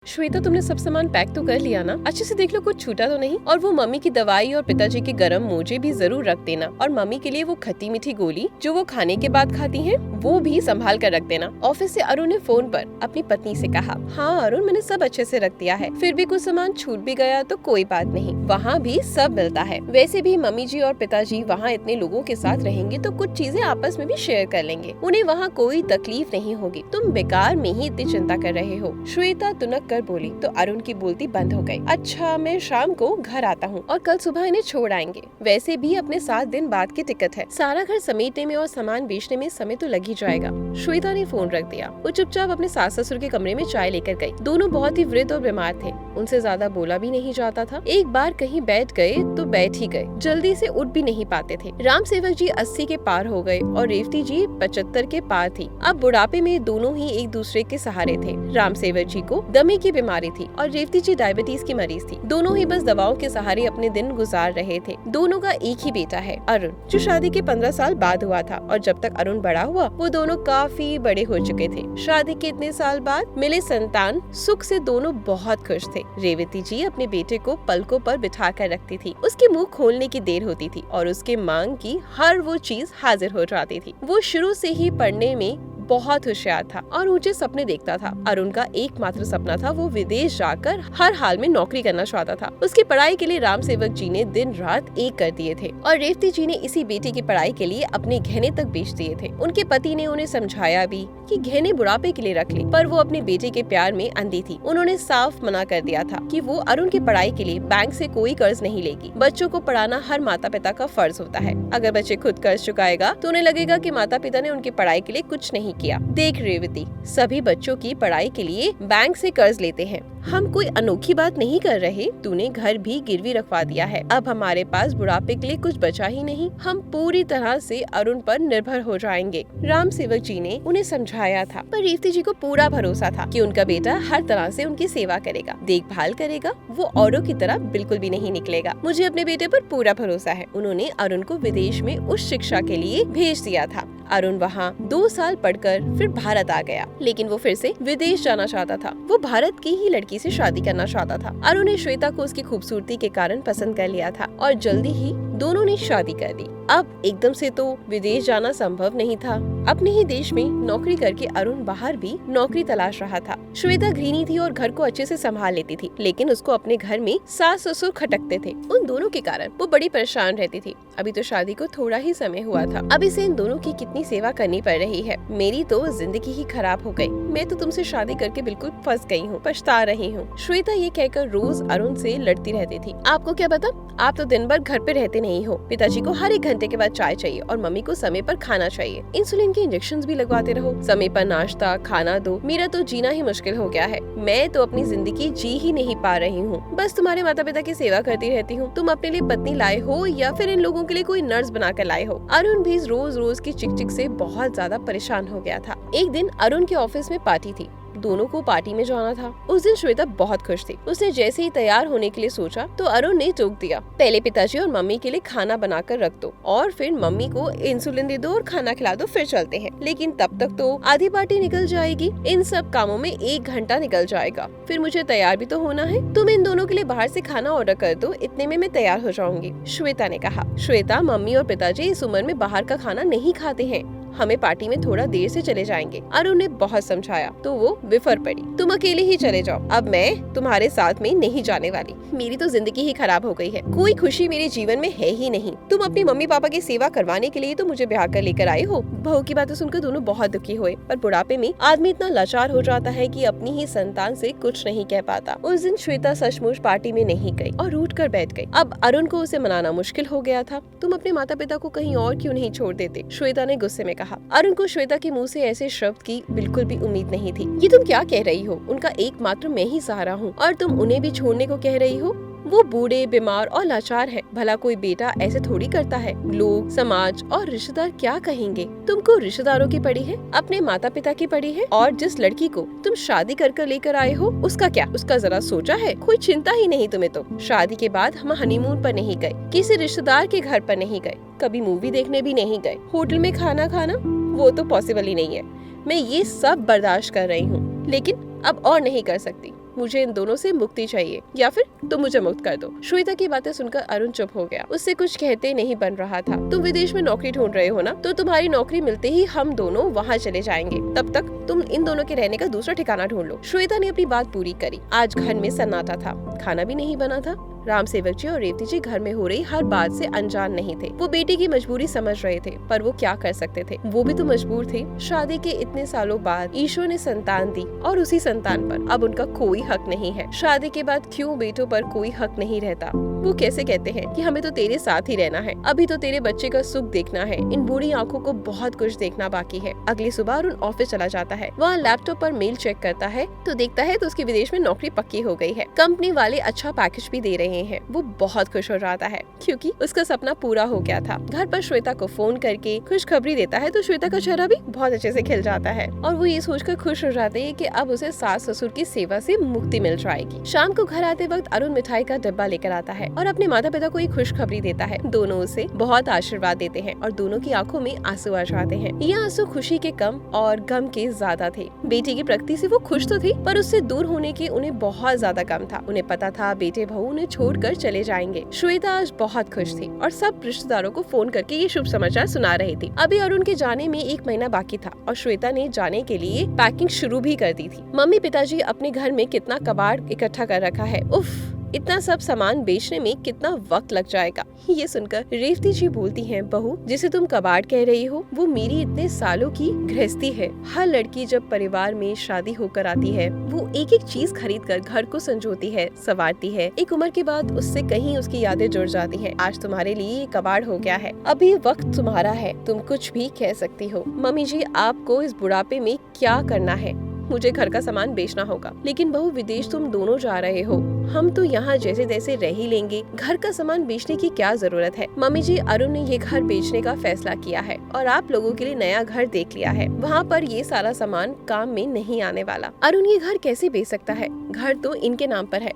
श्वेता, तुमने सब सामान पैक तो कर लिया ना? अच्छे से देख लो कुछ छूटा तो नहीं। और वो मम्मी की दवाई और पिताजी के गरम मोजे भी जरूर रख देना। और मम्मी के लिए वो खट्टी मीठी गोली जो वो खाने के बाद खाती हैं, वो भी संभाल कर रख देना। ऑफिस से अरुण ने फोन पर अपनी पत्नी से कहा, हाँ अरुण, मैंने सब अच्छे से रख दिया है। फिर भी कुछ सामान छूट भी गया तो कोई बात नहीं, वहाँ भी सब मिलता है। वैसे भी मम्मी जी और पिताजी वहाँ इतने लोगों के साथ रहेंगे तो कुछ चीजें आपस में भी शेयर कर लेंगे। उन्हें वहाँ कोई तकलीफ नहीं होगी। तुम बेकार में ही इतनी चिंता कर रहे हो। श्वेता तुनक कर बोली तो अरुण की बोलती बंद हो गई। अच्छा, मैं शाम को घर आता हूँ और कल सुबह इन्हें छोड़ आएंगे। वैसे भी अपने 7 दिन बाद की टिकट है। सारा घर समेटने में और सामान बेचने में समय तो लग ही जाएगा। श्वेता ने फोन रख दिया। वो चुपचाप अपने सास ससुर के कमरे में चाय लेकर गई। दोनों बहुत ही वृद्ध और बीमार थे। उनसे ज्यादा बोला भी नहीं जाता था। एक बार कहीं बैठ गए तो बैठ ही गए, जल्दी से उठ भी नहीं पाते थे। राम सेवक जी 80 के पार हो गए और रेवती जी 75 के पार थी। अब बुढ़ापे में दोनों ही एक दूसरे के सहारे थे। राम सेवक जी को दमे की बीमारी थी और रेवती जी डायबिटीज की मरीज थी। दोनों ही बस दवाओं के सहारे अपने दिन गुजार रहे थे। दोनों का एक ही बेटा है, अरुण, जो शादी के 15 साल बाद हुआ था। और जब तक अरुण बड़ा हुआ वो दोनों काफी बड़े हो चुके थे। शादी के इतने साल बाद मिले संतान सुख से दोनों बहुत खुश थे। रेवती जी अपने बेटे को पलकों पर बिठा कर रखती थी। उसके मुंह खोलने की देर होती थी और उसके मांग की हर वो चीज हाजिर हो जाती थी। वो शुरू से ही पढ़ने में बहुत होशियार था और ऊंचे सपने देखता था। अरुण का एकमात्र सपना था वो विदेश जाकर हर हाल में नौकरी करना चाहता था। उसकी पढ़ाई के लिए राम सेवक जी ने दिन रात एक कर दिए थे और रेवती जी ने इसी बेटे की पढ़ाई के लिए अपने गहने तक बेच दिए थे। उनके पति ने उन्हें समझाया भी कि गहने बुढ़ापे के लिए रख ले, पर वो अपने बेटे के प्यार में अंधी थी। उन्होंने साफ मना कर दिया था कि वो अरुण की पढ़ाई के लिए बैंक से कोई कर्ज नहीं लेगी। बच्चों को पढ़ाना हर माता पिता का फर्ज होता है। अगर बच्चे खुद कर्ज चुकाएगा तो उन्हें लगेगा कि माता पिता ने उनकी पढ़ाई के लिए कुछ नहीं किया। देख रेवती, सभी बच्चों की पढ़ाई के लिए बैंक से कर्ज लेते हैं। हम कोई अनोखी बात नहीं कर रहे। तूने घर भी गिरवी रखवा दिया है। अब हमारे पास बुढ़ापे के लिए कुछ बचा ही नहीं। हम पूरी तरह से अरुण पर निर्भर हो जाएंगे। राम सेवक जी ने उन्हें समझाया था, पर रेवती जी को पूरा भरोसा था कि उनका बेटा हर तरह से उनकी सेवा करेगा, देखभाल करेगा। वो औरों की तरह बिल्कुल भी नहीं निकलेगा। मुझे अपने बेटे पर पूरा भरोसा है। उन्होंने अरुण को विदेश में उच्च शिक्षा के लिए भेज दिया था। अरुण वहाँ 2 साल पढ़कर फिर भारत आ गया, लेकिन वो फिर से विदेश जाना चाहता था। वो भारत की ही लड़की से शादी करना चाहता था। अरुण ने श्वेता को उसकी खूबसूरती के कारण पसंद कर लिया था और जल्दी ही दोनों ने शादी कर ली। अब एकदम से तो विदेश जाना संभव नहीं था। अपने ही देश में नौकरी करके अरुण बाहर भी नौकरी तलाश रहा था। श्वेता गृहिणी थी और घर को अच्छे से संभाल लेती थी, लेकिन उसको अपने घर में सास ससुर खटकते थे। उन दोनों के कारण वो बड़ी परेशान रहती थी। अभी तो शादी को थोड़ा ही समय हुआ था। अभी से इन दोनों की कितनी सेवा करनी पड़ रही है। मेरी तो जिंदगी ही खराब हो गई। मैं तो तुमसे शादी करके बिल्कुल फंस गई हूँ, पछता रही हूँ। श्वेता ये कहकर रोज अरुण से लड़ती रहती थी। आपको क्या पता, आप तो दिन भर घर पे रहते नहीं हो। पिताजी को हर 1 घंटे के बाद चाय चाहिए और मम्मी को समय पर खाना चाहिए। इंसुलिन के इंजेक्शन भी लगवाते रहो। समय पर नाश्ता खाना दो। मेरा तो जीना ही मुश्किल हो गया है। मैं तो अपनी जिंदगी जी ही नहीं पा रही हूँ। बस तुम्हारे माता पिता की सेवा करती रहती हूँ। तुम अपने लिए पत्नी लाए हो या फिर इन लोगों के लिए कोई नर्स बनाकर लाए हो। अरुण भी रोज रोज की चिक चिक से बहुत ज्यादा परेशान हो गया था। एक दिन अरुण के ऑफिस में पार्टी थी। दोनों को पार्टी में जाना था। उस दिन श्वेता बहुत खुश थी। उसने जैसे ही तैयार होने के लिए सोचा तो अरुण ने टोक दिया, पहले पिताजी और मम्मी के लिए खाना बनाकर रख दो और फिर मम्मी को इंसुलिन दे दो और खाना खिला दो, फिर चलते हैं। लेकिन तब तक तो आधी पार्टी निकल जाएगी। इन सब कामों में 1 घंटा निकल जाएगा। फिर मुझे तैयार भी तो होना है। तुम इन दोनों के लिए बाहर से खाना ऑर्डर कर दो, इतने में मैं तैयार हो जाऊंगी, श्वेता ने कहा। श्वेता, मम्मी और पिताजी इस उम्र में बाहर का खाना नहीं खाते हैं। हमें पार्टी में थोड़ा देर से चले जाएंगे। अरुण ने बहुत समझाया तो वो विफर पड़ी। तुम अकेले ही चले जाओ, अब मैं तुम्हारे साथ में नहीं जाने वाली। मेरी तो जिंदगी ही खराब हो गई है। कोई खुशी मेरे जीवन में है ही नहीं। तुम अपनी मम्मी पापा की सेवा करवाने के लिए तो मुझे ब्याह कर लेकर आए हो। बहू की बातें सुनकर दोनों बहुत दुखी हुए। पर बुढ़ापे में आदमी इतना लाचार हो जाता है कि अपनी ही संतान से कुछ नहीं कह पाता। उस दिन श्वेता सचमुच पार्टी में नहीं गई और रूठ कर बैठ गई। अब अरुण को उसे मनाना मुश्किल हो गया था। तुम अपने माता पिता को कहीं और क्यों नहीं छोड़ देते, श्वेता ने गुस्से में कहा। अरुण को श्वेता के मुंह से ऐसे शब्द की बिल्कुल भी उम्मीद नहीं थी। ये तुम क्या कह रही हो? उनका एकमात्र मैं ही सहारा हूँ और तुम उन्हें भी छोड़ने को कह रही हो? वो बूढ़े बीमार और लाचार है। भला कोई बेटा ऐसे थोड़ी करता है। लोग, समाज और रिश्तेदार क्या कहेंगे? तुमको रिश्तेदारों की पड़ी है, अपने माता पिता की पड़ी है, और जिस लड़की को तुम शादी कर लेकर आए हो उसका क्या? उसका जरा सोचा है? कोई चिंता ही नहीं तुम्हें तो। शादी के बाद हम हनीमून पर नहीं गए, किसी रिश्तेदार के घर पर नहीं गए, कभी मूवी देखने भी नहीं गए, होटल में खाना खाना वो तो पॉसिबल ही नहीं है। मैं ये सब बर्दाश्त कर रही हूँ, लेकिन अब और नहीं कर सकती। मुझे इन दोनों से मुक्ति चाहिए या फिर तुम मुझे मुक्त कर दो। श्वेता की बातें सुनकर अरुण चुप हो गया। उससे कुछ कहते नहीं बन रहा था। तुम विदेश में नौकरी ढूंढ रहे हो ना, तो तुम्हारी नौकरी मिलते ही हम दोनों वहाँ चले जाएंगे। तब तक तुम इन दोनों के रहने का दूसरा ठिकाना ढूंढ लो। श्वेता ने अपनी बात पूरी करी। आज घर में सन्नाटा था, खाना भी नहीं बना था। राम सेवक जी और रेवती जी घर में हो रही हर बात से अनजान नहीं थे। वो बेटी की मजबूरी समझ रहे थे, पर वो क्या कर सकते थे। वो भी तो मजबूर थे। शादी के इतने सालों बाद ईश्वर ने संतान दी और उसी संतान पर अब उनका कोई हक नहीं है। शादी के बाद क्यों बेटों पर कोई हक नहीं रहता? वो कैसे कहते हैं कि हमें तो तेरे साथ ही रहना है, अभी तो तेरे बच्चे का सुख देखना है, इन बूढ़ी आंखों को बहुत कुछ देखना बाकी है। अगली सुबह अरुण ऑफिस चला जाता है। वहाँ लैपटॉप पर मेल चेक करता है तो देखता है तो उसकी विदेश में नौकरी पक्की हो गई है। कंपनी वाले अच्छा पैकेज भी दे रहे हैं। वो बहुत खुश हो जाता है क्योंकि उसका सपना पूरा हो गया था। घर पर श्वेता को फोन करके खुशखबरी देता है तो श्वेता का चेहरा भी बहुत अच्छे से खिल जाता है और वो ये सोचकर खुश हो जाते हैं कि अब उसे सास ससुर की सेवा से मुक्ति मिल जाएगी। शाम को घर आते वक्त अरुण मिठाई का डब्बा लेकर आता है और अपने माता पिता को एक खुशखबरी देता है। दोनों उसे बहुत आशीर्वाद देते हैं और दोनों की आंखों में आंसू आ जाते हैं। ये आंसू खुशी के कम और गम के ज्यादा थे। बेटी की प्रगति से वो खुश तो थे, पर उससे दूर होने के उन्हें बहुत ज्यादा गम था। उन्हें पता था बेटे बहू उन्हें छोड़कर चले जाएंगे। श्वेता आज बहुत खुश थी और सब रिश्तेदारों को फोन करके ये शुभ समाचार सुना रही थी। अभी अरुण के जाने में 1 महीना बाकी था और श्वेता ने जाने के लिए पैकिंग शुरू भी कर दी थी। मम्मी पिताजी अपने घर में कितना कबाड़ इकट्ठा कर रखा है। उफ, इतना सब सामान बेचने में कितना वक्त लग जाएगा। ये सुनकर रेवती जी बोलती हैं, बहू जिसे तुम कबाड़ कह रही हो वो मेरी इतने सालों की गृहस्थी है। हर लड़की जब परिवार में शादी होकर आती है वो एक एक चीज खरीद कर घर को संजोती है, संवारती है। एक उम्र के बाद उससे कहीं उसकी यादें जुड़ जाती हैं। आज तुम्हारे लिए ये कबाड़ हो गया है, अभी वक्त तुम्हारा है, तुम कुछ भी कह सकती हो। मम्मी जी आपको इस बुढ़ापे में क्या करना है? मुझे घर का सामान बेचना होगा। लेकिन बहू विदेश तुम दोनों जा रहे हो, हम तो यहाँ जैसे तैसे रह ही लेंगे, घर का सामान बेचने की क्या जरूरत है? मम्मी जी अरुण ने ये घर बेचने का फैसला किया है और आप लोगों के लिए नया घर देख लिया है। वहाँ पर ये सारा सामान काम में नहीं आने वाला। अरुण ये घर कैसे बेच सकता है? घर तो इनके नाम पर है।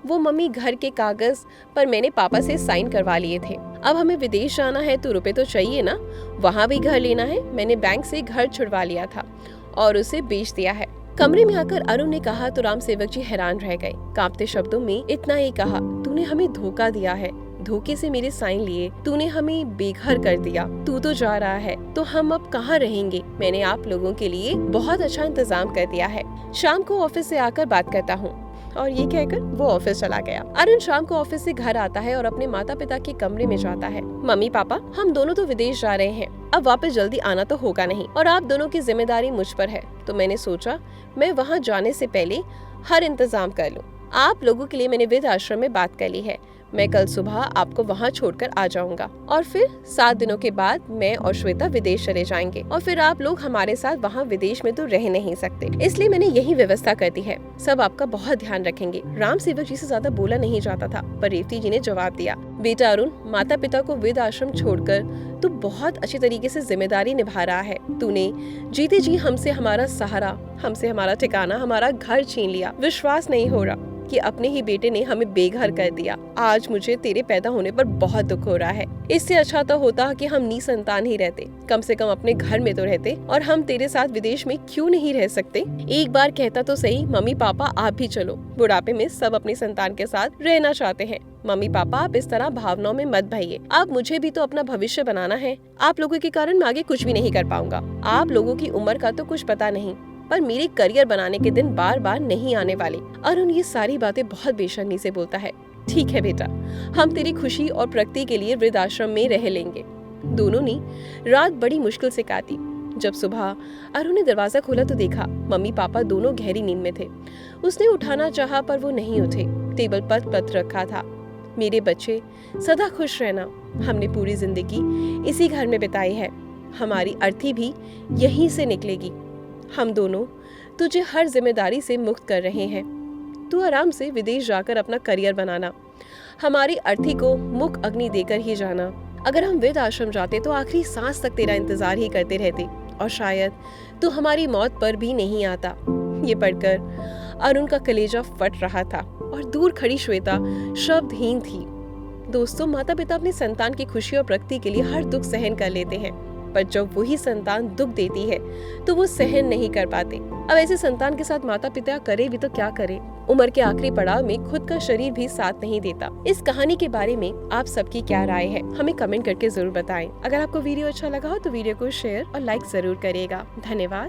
वो मम्मी घर के कागज पर मैंने पापा से साइन करवा लिए थे। अब हमें विदेश जाना है तो रुपए तो चाहिए ना, वहाँ भी घर लेना है। मैंने बैंक से घर छुड़वा लिया था और उसे बेच दिया है। कमरे में आकर अरुण ने कहा तो राम सेवक जी हैरान रह गए। कांपते शब्दों में इतना ही कहा, तूने हमें धोखा दिया है, धोखे से मेरे साइन लिए, तूने हमें बेघर कर दिया। तू तो जा रहा है तो हम अब कहाँ रहेंगे? मैंने आप लोगों के लिए बहुत अच्छा इंतजाम कर दिया है। शाम को ऑफिस से आकर बात करता हूँ। और ये कहकर वो ऑफिस चला गया। अरुण शाम को ऑफिस से घर आता है और अपने माता पिता के कमरे में जाता है। मम्मी पापा हम दोनों तो विदेश जा रहे हैं, अब वापस जल्दी आना तो होगा नहीं और आप दोनों की जिम्मेदारी मुझ पर है, तो मैंने सोचा मैं वहाँ जाने से पहले हर इंतजाम कर लूँ। आप लोगों के लिए मैंने वृद्ध आश्रम में बात कर ली है। मैं कल सुबह आपको वहाँ छोड़कर आ जाऊंगा और फिर 7 दिनों के बाद मैं और श्वेता विदेश चले जाएंगे और फिर आप लोग हमारे साथ वहाँ विदेश में तो रह नहीं सकते, इसलिए मैंने यही व्यवस्था कर दी है। सब आपका बहुत ध्यान रखेंगे। राम सेवक जी से ज्यादा बोला नहीं जाता था, पर रेवती जी ने जवाब दिया, बेटा अरुण माता पिता को वृद्ध आश्रम छोड़कर तू बहुत अच्छी तरीके से जिम्मेदारी निभा रहा है। तूने जीते जी हमसे हमारा सहारा, हमसे हमारा ठिकाना, हमारा घर छीन लिया। विश्वास नहीं हो रहा कि अपने ही बेटे ने हमें बेघर कर दिया। आज मुझे तेरे पैदा होने पर बहुत दुख हो रहा है। इससे अच्छा तो होता कि हम निसंतान ही रहते, कम से कम अपने घर में तो रहते। और हम तेरे साथ विदेश में क्यों नहीं रह सकते? एक बार कहता तो सही, मम्मी पापा आप भी चलो। बुढ़ापे में सब अपनी संतान के साथ रहना चाहते हैं। मम्मी पापा आप इस तरह भावनाओं में मत भइए। आप मुझे भी तो अपना भविष्य बनाना है। आप लोगों के कारण मैं आगे कुछ भी नहीं कर पाऊंगा। आप लोगों की उम्र का तो कुछ पता नहीं, पर मेरे करियर बनाने के दिन बार बार नहीं आने वाले। अरुण ये सारी बातें बहुत बेशर्मी से बोलता है। ठीक है बेटा, हम तेरी खुशी और प्रगति के लिए वृद्धाश्रम में रह लेंगे। दोनों ने रात बड़ी मुश्किल से काटी। जब सुबह अरुण ने दरवाजा खोला तो देखा मम्मी पापा दोनों गहरी नींद में थे। उसने उठाना चाहा पर वो नहीं उठे। टेबल पर पत्र रखा था, मेरे बच्चे सदा खुश रहना। हमने पूरी जिंदगी इसी घर में बिताई है, हमारी अर्थी भी यहीं से निकलेगी। हम दोनों तुझे हर जिम्मेदारी से मुक्त कर रहे हैं। तू आराम से विदेश जाकर अपना करियर बनाना। हमारी अर्थी को मुख अग्नि देकर ही जाना। अगर हम वृद्ध आश्रम जाते तो आखिरी सांस तक तेरा इंतजार ही करते रहते और शायद तू हमारी मौत पर भी नहीं आता। ये पढ़कर अरुण का कलेजा फट रहा था और दूर खड़ी श्वेता शब्दहीन थी। दोस्तों, माता पिता अपनी संतान की खुशी और प्रगति के लिए हर दुख सहन कर लेते हैं, पर जब वही संतान दुख देती है तो वो सहन नहीं कर पाते। अब ऐसे संतान के साथ माता पिता करे भी तो क्या करे। उम्र के आखिरी पड़ाव में खुद का शरीर भी साथ नहीं देता। इस कहानी के बारे में आप सबकी क्या राय है, हमें कमेंट करके जरूर बताएं। अगर आपको वीडियो अच्छा लगा हो तो वीडियो को शेयर और लाइक जरूर करिएगा। धन्यवाद।